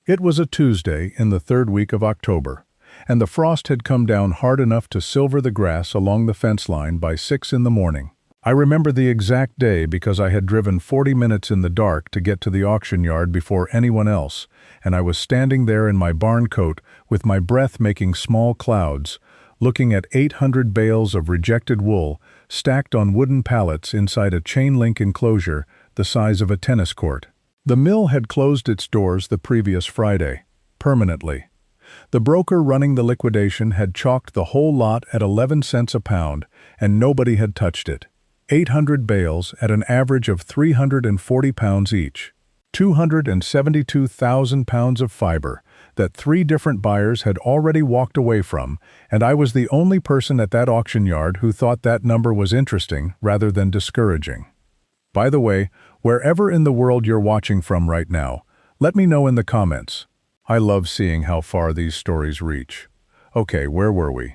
It was a Tuesday in the third week of October, and the frost had come down hard enough to silver the grass along the fence line by 6 in the morning. I remember the exact day because I had driven 40 minutes in the dark to get to the auction yard before anyone else, and I was standing there in my barn coat with my breath making small clouds, looking at 800 bales of rejected wool stacked on wooden pallets inside a chain-link enclosure the size of a tennis court. The mill had closed its doors the previous Friday, permanently. The broker running the liquidation had chalked the whole lot at 11 cents a pound, and nobody had touched it. 800 bales at an average of 340 pounds each. 272,000 pounds of fiber that 3 different buyers had already walked away from, and I was the only person at that auction yard who thought that number was interesting rather than discouraging. By the way, wherever in the world you're watching from right now, let me know in the comments. I love seeing how far these stories reach. Okay, where were we?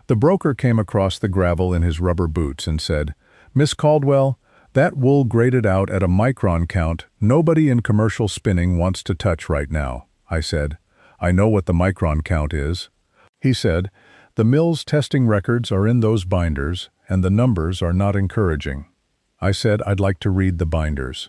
The broker came across the gravel in his rubber boots and said, "Miss Caldwell, that wool graded out at a micron count nobody in commercial spinning wants to touch right now." I said, "I know what the micron count is." He said, "The mill's testing records are in those binders, and the numbers are not encouraging." I said I'd like to read the binders.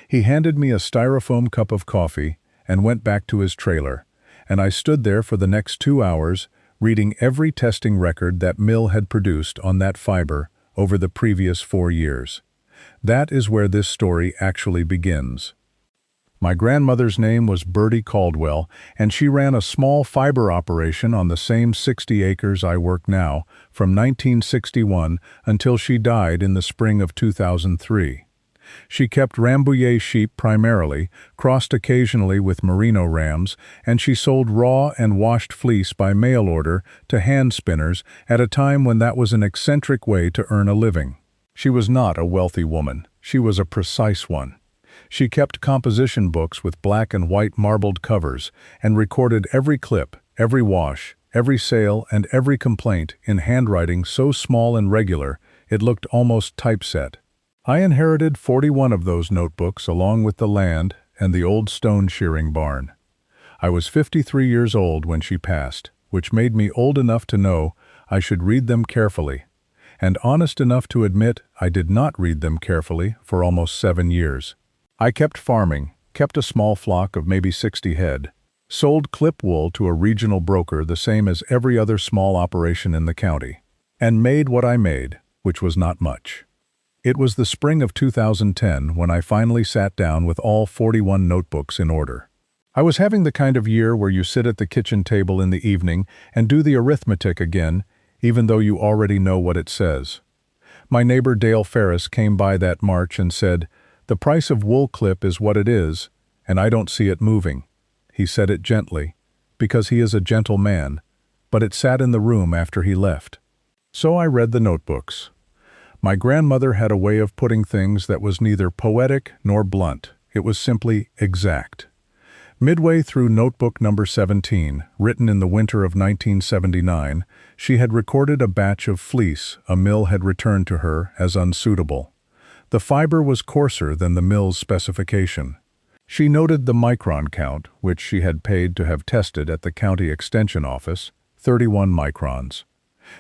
He handed me a styrofoam cup of coffee and went back to his trailer, and I stood there for the next 2 hours reading every testing record that mill had produced on that fiber over the previous 4 years. That is where this story actually begins. My grandmother's name was Bertie Caldwell, and she ran a small fiber operation on the same 60 acres I work now from 1961 until she died in the spring of 2003. She kept Rambouillet sheep primarily, crossed occasionally with merino rams, and she sold raw and washed fleece by mail order to hand spinners at a time when that was an eccentric way to earn a living. She was not a wealthy woman. She was a precise one. She kept composition books with black and white marbled covers and recorded every clip, every wash, every sale, and every complaint in handwriting so small and regular it looked almost typeset. I inherited 41 of those notebooks along with the land and the old stone shearing barn. I was 53 years old when she passed, which made me old enough to know I should read them carefully, and honest enough to admit I did not read them carefully for almost 7 years. I kept farming, kept a small flock of maybe 60 head, sold clip wool to a regional broker the same as every other small operation in the county, and made what I made, which was not much. It was the spring of 2010 when I finally sat down with all 41 notebooks in order. I was having the kind of year where you sit at the kitchen table in the evening and do the arithmetic again, even though you already know what it says. My neighbor Dale Ferris came by that March and said, "The price of wool clip is what it is, and I don't see it moving." He said it gently, because he is a gentle man, but it sat in the room after he left. So I read the notebooks. My grandmother had a way of putting things that was neither poetic nor blunt. It was simply exact. Midway through notebook number 17, written in the winter of 1979, she had recorded a batch of fleece a mill had returned to her as unsuitable. The fiber was coarser than the mill's specification. She noted the micron count, which she had paid to have tested at the county extension office, 31 microns.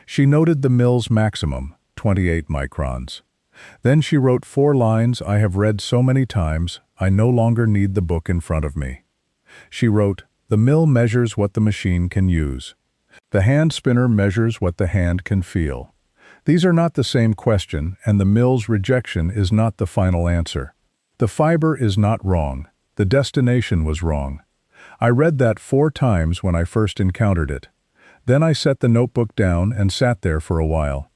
She noted the mill's maximum, 28 microns. Then she wrote 4 lines I have read so many times I no longer need the book in front of me. She wrote, "The mill measures what the machine can use. The hand spinner measures what the hand can feel. These are not the same question, and the mill's rejection is not the final answer. The fiber is not wrong. The destination was wrong." I read that 4 times when I first encountered it. Then I set the notebook down and sat there for a while.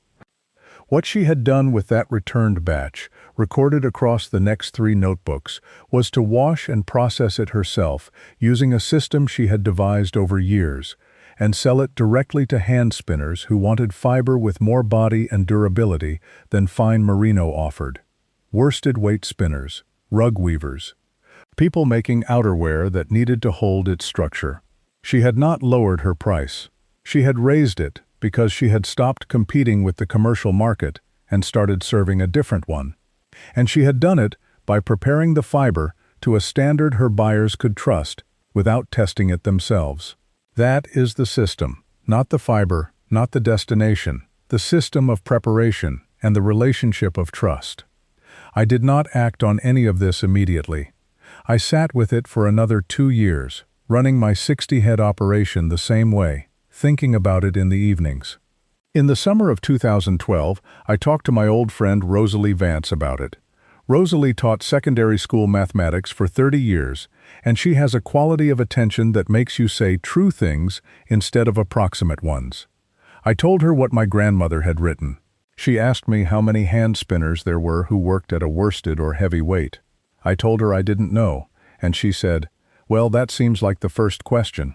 What she had done with that returned batch, recorded across the next 3 notebooks, was to wash and process it herself using a system she had devised over years, and sell it directly to hand spinners who wanted fiber with more body and durability than fine merino offered. Worsted weight spinners, rug weavers, people making outerwear that needed to hold its structure. She had not lowered her price. She had raised it because she had stopped competing with the commercial market and started serving a different one. And she had done it by preparing the fiber to a standard her buyers could trust, without testing it themselves. That is the system, not the fiber, not the destination, the system of preparation and the relationship of trust. I did not act on any of this immediately. I sat with it for another 2 years, running my 60-head operation the same way, thinking about it in the evenings. In the summer of 2012, I talked to my old friend Rosalie Vance about it. Rosalie taught secondary school mathematics for 30 years, and she has a quality of attention that makes you say true things instead of approximate ones. I told her what my grandmother had written. She asked me how many hand spinners there were who worked at a worsted or heavy weight. I told her I didn't know, and she said, "Well, that seems like the first question."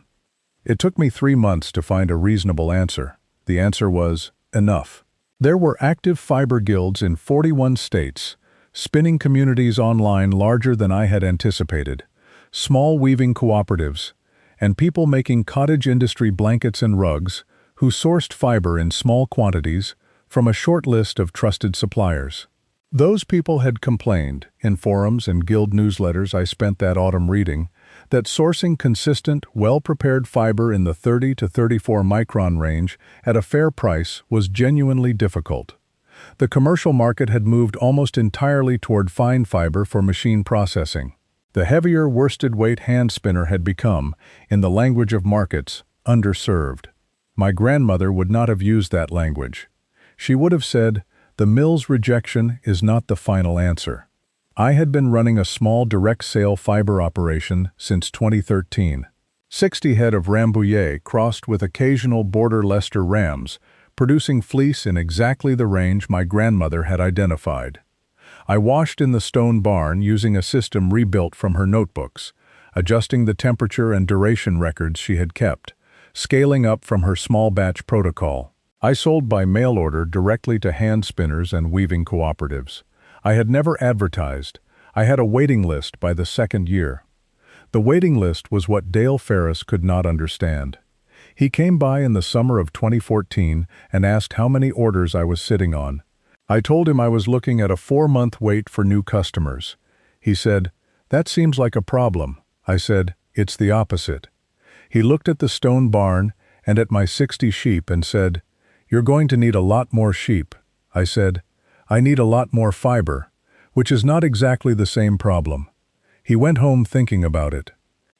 It took me 3 months to find a reasonable answer. The answer was, enough. There were active fiber guilds in 41 states, spinning communities online larger than I had anticipated, small weaving cooperatives, and people making cottage industry blankets and rugs who sourced fiber in small quantities from a short list of trusted suppliers. Those people had complained, in forums and guild newsletters I spent that autumn reading, that sourcing consistent, well-prepared fiber in the 30 to 34 micron range at a fair price was genuinely difficult. The commercial market had moved almost entirely toward fine fiber for machine processing. The heavier worsted weight hand spinner had become, in the language of markets, underserved. My grandmother would not have used that language. She would have said, "The mill's rejection is not the final answer." I had been running a small direct sale fiber operation since 2013. 60 head of Rambouillet crossed with occasional border Leicester rams, producing fleece in exactly the range my grandmother had identified. I washed in the stone barn using a system rebuilt from her notebooks, adjusting the temperature and duration records she had kept, scaling up from her small batch protocol. I sold by mail order directly to hand spinners and weaving cooperatives. I had never advertised. I had a waiting list by the second year. The waiting list was what Dale Ferris could not understand. He came by in the summer of 2014 and asked how many orders I was sitting on. I told him I was looking at a 4-month wait for new customers. He said, "That seems like a problem." I said, "It's the opposite." He looked at the stone barn and at my 60 sheep and said, "You're going to need a lot more sheep." I said, "I need a lot more fiber," which is not exactly the same problem. He went home thinking about it.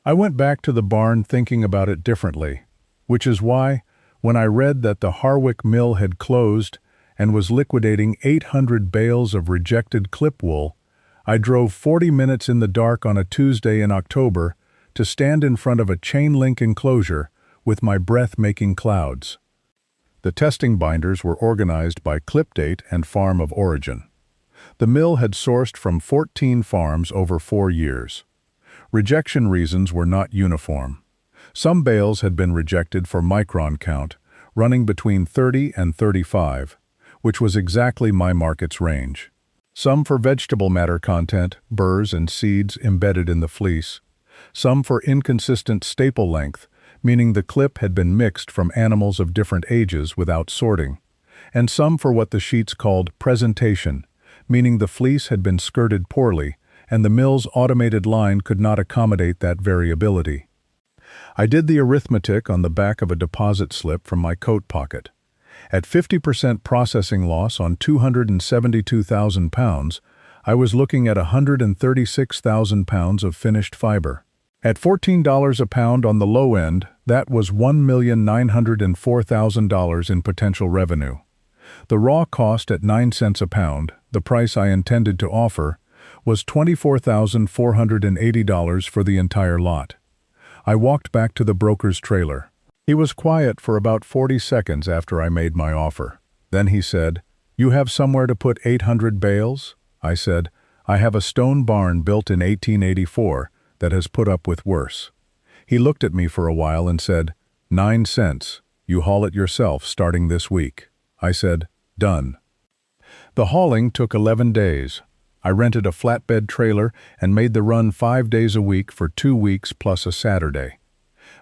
I went back to the barn thinking about it differently, which is why, when I read that the Harwick mill had closed and was liquidating 800 bales of rejected clip wool, I drove 40 minutes in the dark on a Tuesday in October to stand in front of a chain-link enclosure with my breath making clouds. The testing binders were organized by clip date and farm of origin. The mill had sourced from 14 farms over 4 years. Rejection reasons were not uniform. Some bales had been rejected for micron count, running between 30 and 35, which was exactly my market's range. Some for vegetable matter content, burrs and seeds embedded in the fleece. Some for inconsistent staple length, meaning the clip had been mixed from animals of different ages without sorting. And some for what the sheets called presentation, meaning the fleece had been skirted poorly, and the mill's automated line could not accommodate that variability. I did the arithmetic on the back of a deposit slip from my coat pocket. At 50% processing loss on 272,000 pounds, I was looking at 136,000 pounds of finished fiber. At $14 a pound on the low end, that was $1,904,000 in potential revenue. The raw cost at 9 cents a pound, the price I intended to offer, was $24,480 for the entire lot. I walked back to the broker's trailer. He was quiet for about 40 seconds after I made my offer. Then he said, "You have somewhere to put 800 bales?" I said, "I have a stone barn built in 1884 that has put up with worse." He looked at me for a while and said, 9 cents. You haul it yourself starting this week." I said, "Done." The hauling took 11 days. I rented a flatbed trailer and made the run 5 days a week for 2 weeks plus a Saturday.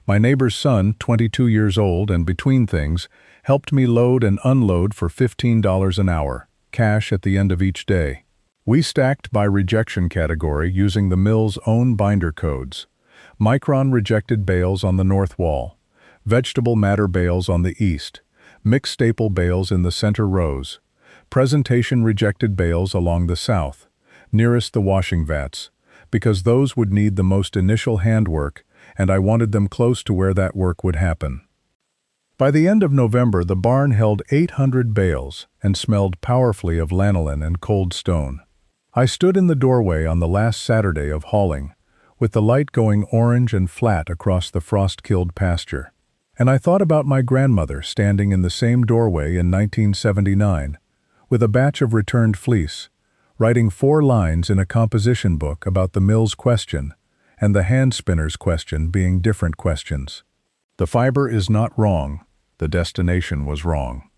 My neighbor's son, 22 years old and between things, helped me load and unload for $15 an hour, cash at the end of each day. We stacked by rejection category using the mill's own binder codes. Micron rejected bales on the north wall, vegetable matter bales on the east, mixed staple bales in the center rows, presentation rejected bales along the south, nearest the washing vats, because those would need the most initial handwork, and I wanted them close to where that work would happen. By the end of November, the barn held 800 bales and smelled powerfully of lanolin and cold stone. I stood in the doorway on the last Saturday of hauling, with the light going orange and flat across the frost-killed pasture, and I thought about my grandmother standing in the same doorway in 1979, with a batch of returned fleece, writing 4 lines in a composition book about the mill's question and the hand spinner's question being different questions. The fiber is not wrong, the destination was wrong.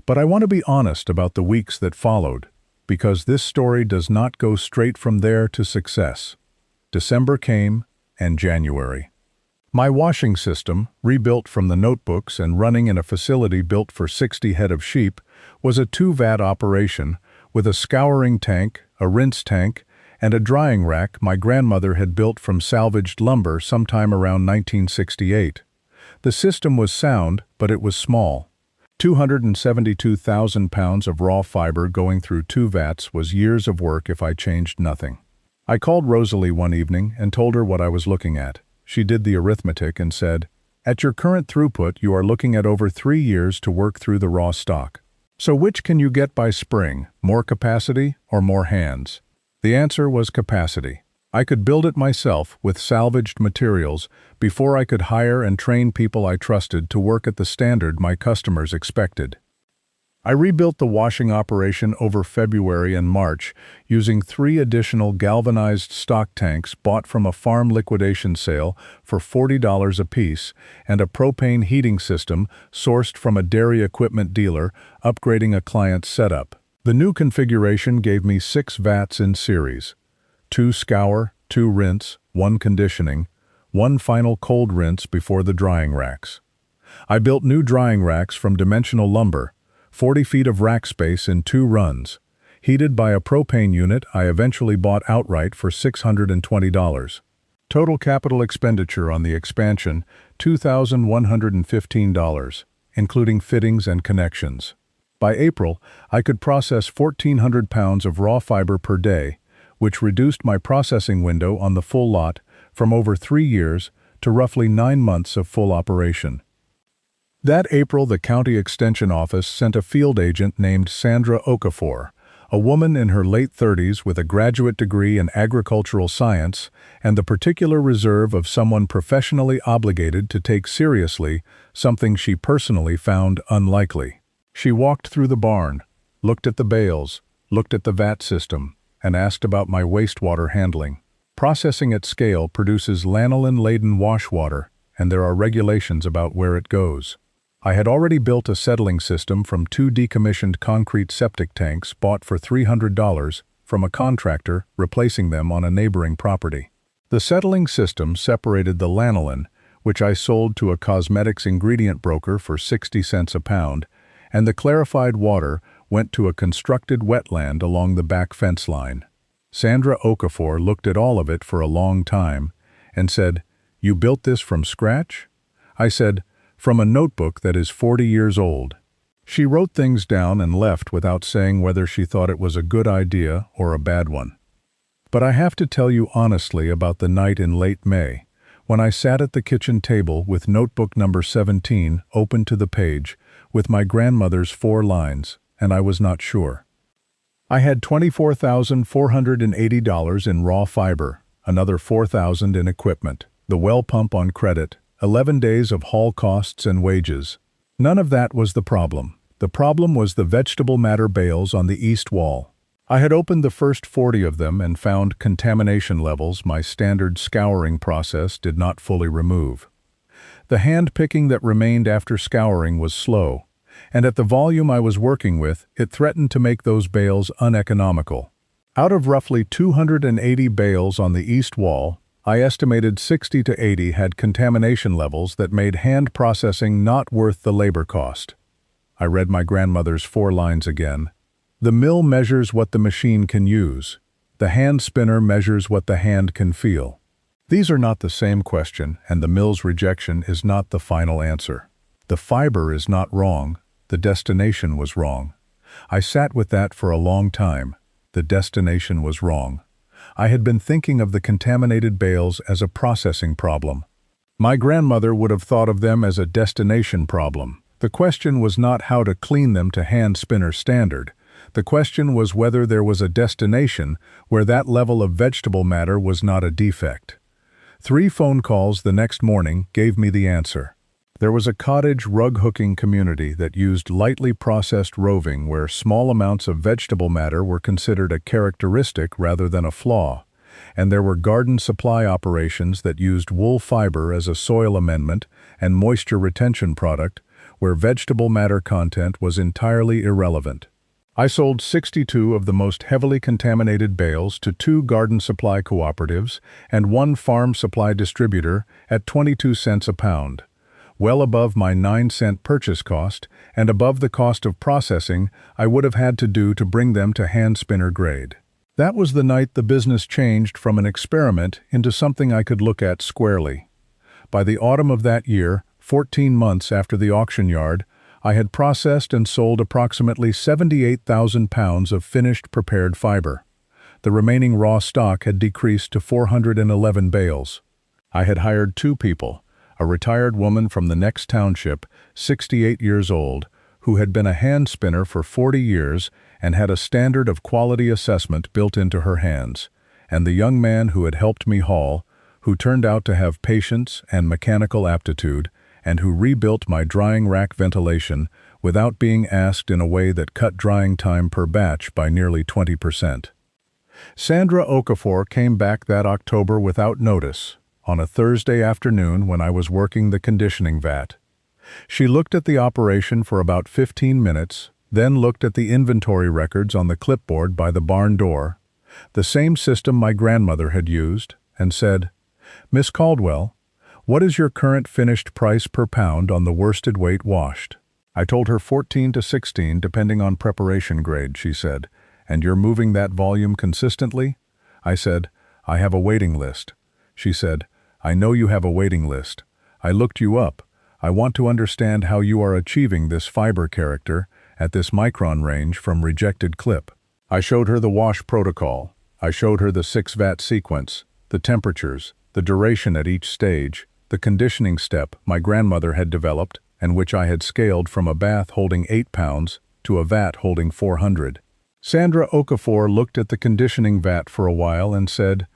But I want to be honest about the weeks that followed, because this story does not go straight from there to success. December came, and January. My washing system, rebuilt from the notebooks and running in a facility built for 60 head of sheep, was a 2-vat operation with a scouring tank, a rinse tank, and a drying rack my grandmother had built from salvaged lumber sometime around 1968. The system was sound, but it was small. 272,000 pounds of raw fiber going through 2 vats was years of work if I changed nothing. I called Rosalie one evening and told her what I was looking at. She did the arithmetic and said, "At your current throughput, you are looking at over 3 years to work through the raw stock. So which can you get by spring, more capacity or more hands?" The answer was capacity. I could build it myself with salvaged materials before I could hire and train people I trusted to work at the standard my customers expected. I rebuilt the washing operation over February and March using 3 additional galvanized stock tanks bought from a farm liquidation sale for $40 apiece and a propane heating system sourced from a dairy equipment dealer, upgrading a client's setup. The new configuration gave me 6 vats in series: 2 scour, 2 rinse, 1 conditioning, 1 final cold rinse before the drying racks. I built new drying racks from dimensional lumber, 40 feet of rack space in 2 runs, heated by a propane unit I eventually bought outright for $620. Total capital expenditure on the expansion, $2,115, including fittings and connections. By April, I could process 1,400 pounds of raw fiber per day, which reduced my processing window on the full lot from over 3 years to roughly 9 months of full operation. That April, the county extension office sent a field agent named Sandra Okafor, a woman in her late 30s with a graduate degree in agricultural science and the particular reserve of someone professionally obligated to take seriously something she personally found unlikely. She walked through the barn, looked at the bales, looked at the vat system, and asked about my wastewater handling. Processing at scale produces lanolin-laden wash water, and there are regulations about where it goes. I had already built a settling system from 2 decommissioned concrete septic tanks bought for $300 from a contractor, replacing them on a neighboring property. The settling system separated the lanolin, which I sold to a cosmetics ingredient broker for 60 cents a pound, and the clarified water went to a constructed wetland along the back fence line. Sandra Okafor looked at all of it for a long time and said, "You built this from scratch?" I said, "From a notebook that is 40 years old." She wrote things down and left without saying whether she thought it was a good idea or a bad one. But I have to tell you honestly about the night in late May, when I sat at the kitchen table with notebook number 17 open to the page, with my grandmother's 4 lines, and I was not sure. I had $24,480 in raw fiber, another $4,000 in equipment, the well pump on credit, 11 days of haul costs and wages. None of that was the problem. The problem was the vegetable matter bales on the east wall. I had opened the first 40 of them and found contamination levels my standard scouring process did not fully remove. The hand picking that remained after scouring was slow, and at the volume I was working with, it threatened to make those bales uneconomical. Out of roughly 280 bales on the east wall, I estimated 60 to 80 had contamination levels that made hand processing not worth the labor cost. I read my grandmother's 4 lines again. The mill measures what the machine can use. The hand spinner measures what the hand can feel. These are not the same question, and the mill's rejection is not the final answer. The fiber is not wrong, the destination was wrong. I sat with that for a long time. The destination was wrong. I had been thinking of the contaminated bales as a processing problem. My grandmother would have thought of them as a destination problem. The question was not how to clean them to hand spinner standard. The question was whether there was a destination where that level of vegetable matter was not a defect. 3 phone calls the next morning gave me the answer. There was a cottage rug hooking community that used lightly processed roving where small amounts of vegetable matter were considered a characteristic rather than a flaw, and there were garden supply operations that used wool fiber as a soil amendment and moisture retention product where vegetable matter content was entirely irrelevant. I sold 62 of the most heavily contaminated bales to 2 garden supply cooperatives and 1 farm supply distributor at 22 cents a pound, well above my 9-cent purchase cost and above the cost of processing I would have had to do to bring them to hand spinner grade. That was the night the business changed from an experiment into something I could look at squarely. By the autumn of that year, 14 months after the auction yard, I had processed and sold approximately 78,000 pounds of finished prepared fiber. The remaining raw stock had decreased to 411 bales. I had hired 2 people, a retired woman from the next township, 68 years old, who had been a hand spinner for 40 years and had a standard of quality assessment built into her hands, and the young man who had helped me haul, who turned out to have patience and mechanical aptitude, and who rebuilt my drying rack ventilation without being asked in a way that cut drying time per batch by nearly 20%. Sandra Okafor came back that October without notice, on a Thursday afternoon when I was working the conditioning vat. She looked at the operation for about 15 minutes, then looked at the inventory records on the clipboard by the barn door, the same system my grandmother had used, and said, "Miss Caldwell, what is your current finished price per pound on the worsted weight washed?" I told her 14 to 16 depending on preparation grade, she said. "And you're moving that volume consistently?" I said, "I have a waiting list." She said, "I know you have a waiting list. I looked you up. I want to understand how you are achieving this fiber character at this micron range from rejected clip." I showed her the wash protocol. I showed her the 6-vat sequence, the temperatures, the duration at each stage, the conditioning step my grandmother had developed and which I had scaled from a bath holding 8 pounds to a vat holding 400. Sandra Okafor looked at the conditioning vat for a while and said,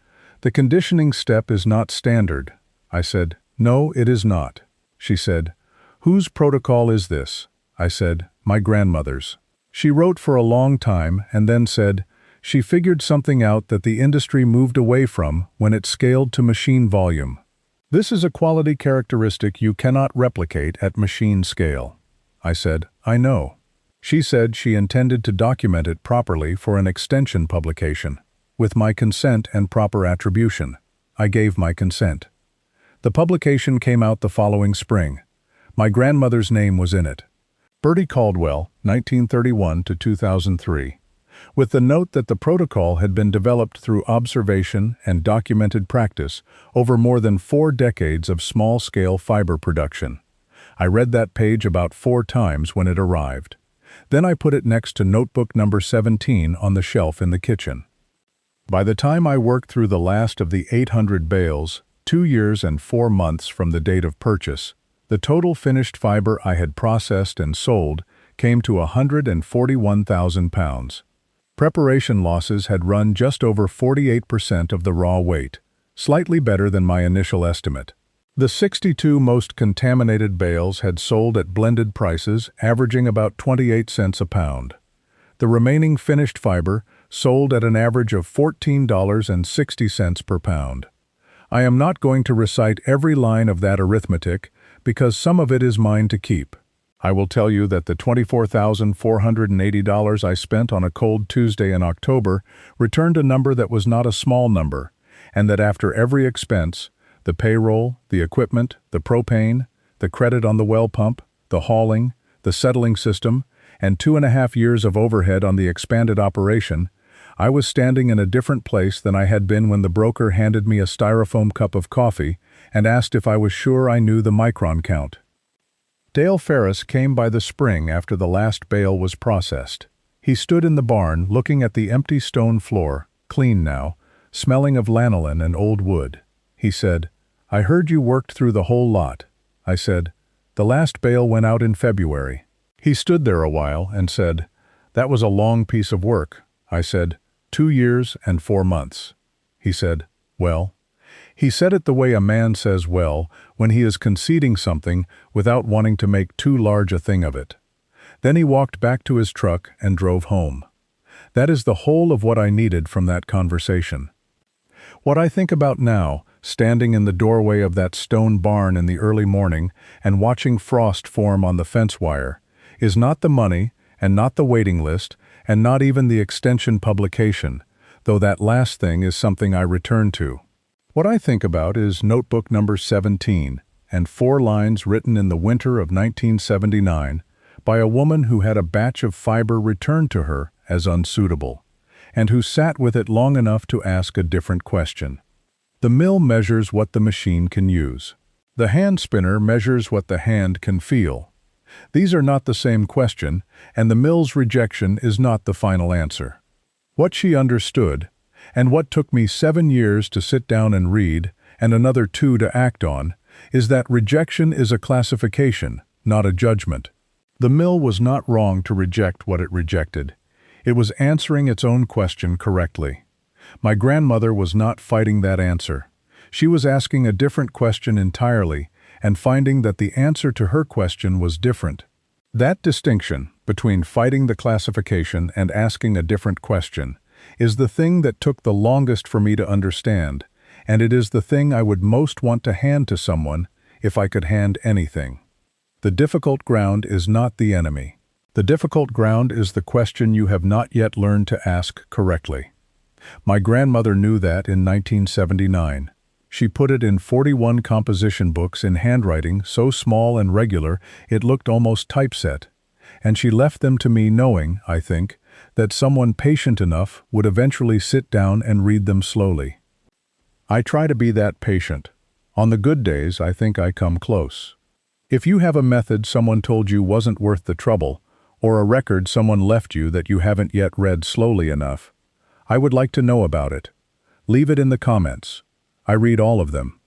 "The conditioning step is not standard." I said, "No, it is not." She said, "Whose protocol is this?" I said, "My grandmother's." She wrote for a long time and then said, she figured something out that the industry moved away from when it scaled to machine volume. "This is a quality characteristic you cannot replicate at machine scale." I said, "I know." She said she intended to document it properly for an extension publication, with my consent and proper attribution. I gave my consent. The publication came out the following spring. My grandmother's name was in it. Bertie Caldwell, 1931 to 2003, with the note that the protocol had been developed through observation and documented practice over more than 4 decades of small-scale fiber production. I read that page about 4 times when it arrived. Then I put it next to notebook number 17 on the shelf in the kitchen. By the time I worked through the last of the 800 bales, 2 years and 4 months from the date of purchase, the total finished fiber I had processed and sold came to 141,000 pounds. Preparation losses had run just over 48% of the raw weight, slightly better than my initial estimate. The 62 most contaminated bales had sold at blended prices averaging about 28 cents a pound. The remaining finished fiber sold at an average of $14.60 per pound. I am not going to recite every line of that arithmetic because some of it is mine to keep. I will tell you that the $24,480 I spent on a cold Tuesday in October returned a number that was not a small number, and that after every expense, the payroll, the equipment, the propane, the credit on the well pump, the hauling, the settling system, and 2.5 years of overhead on the expanded operation, I was standing in a different place than I had been when the broker handed me a styrofoam cup of coffee and asked if I was sure I knew the micron count. Dale Ferris came by the spring after the last bale was processed. He stood in the barn looking at the empty stone floor, clean now, smelling of lanolin and old wood. He said, "I heard you worked through the whole lot." I said, "The last bale went out in February." He stood there a while and said, "That was a long piece of work." I said, 2 years and 4 months. He said, "Well?" He said it the way a man says well when he is conceding something without wanting to make too large a thing of it. Then he walked back to his truck and drove home. That is the whole of what I needed from that conversation. What I think about now, standing in the doorway of that stone barn in the early morning and watching frost form on the fence wire, is not the money and not the waiting list and not even the extension publication, though that last thing is something I return to. What I think about is notebook number 17 and 4 lines written in the winter of 1979 by a woman who had a batch of fiber returned to her as unsuitable, and who sat with it long enough to ask a different question. The mill measures what the machine can use. The hand spinner measures what the hand can feel. These are not the same question, and the mill's rejection is not the final answer. What she understood, and what took me 7 years to sit down and read, and another 2 to act on, is that rejection is a classification, not a judgment. The mill was not wrong to reject what it rejected. It was answering its own question correctly. My grandmother was not fighting that answer. She was asking a different question entirely, and finding that the answer to her question was different. That distinction between fighting the classification and asking a different question is the thing that took the longest for me to understand, and it is the thing I would most want to hand to someone if I could hand anything. The difficult ground is not the enemy. The difficult ground is the question you have not yet learned to ask correctly. My grandmother knew that in 1979. She put it in 41 composition books in handwriting so small and regular it looked almost typeset, and she left them to me knowing, I think, that someone patient enough would eventually sit down and read them slowly. I try to be that patient. On the good days, I think I come close. If you have a method someone told you wasn't worth the trouble, or a record someone left you that you haven't yet read slowly enough, I would like to know about it. Leave it in the comments. I read all of them.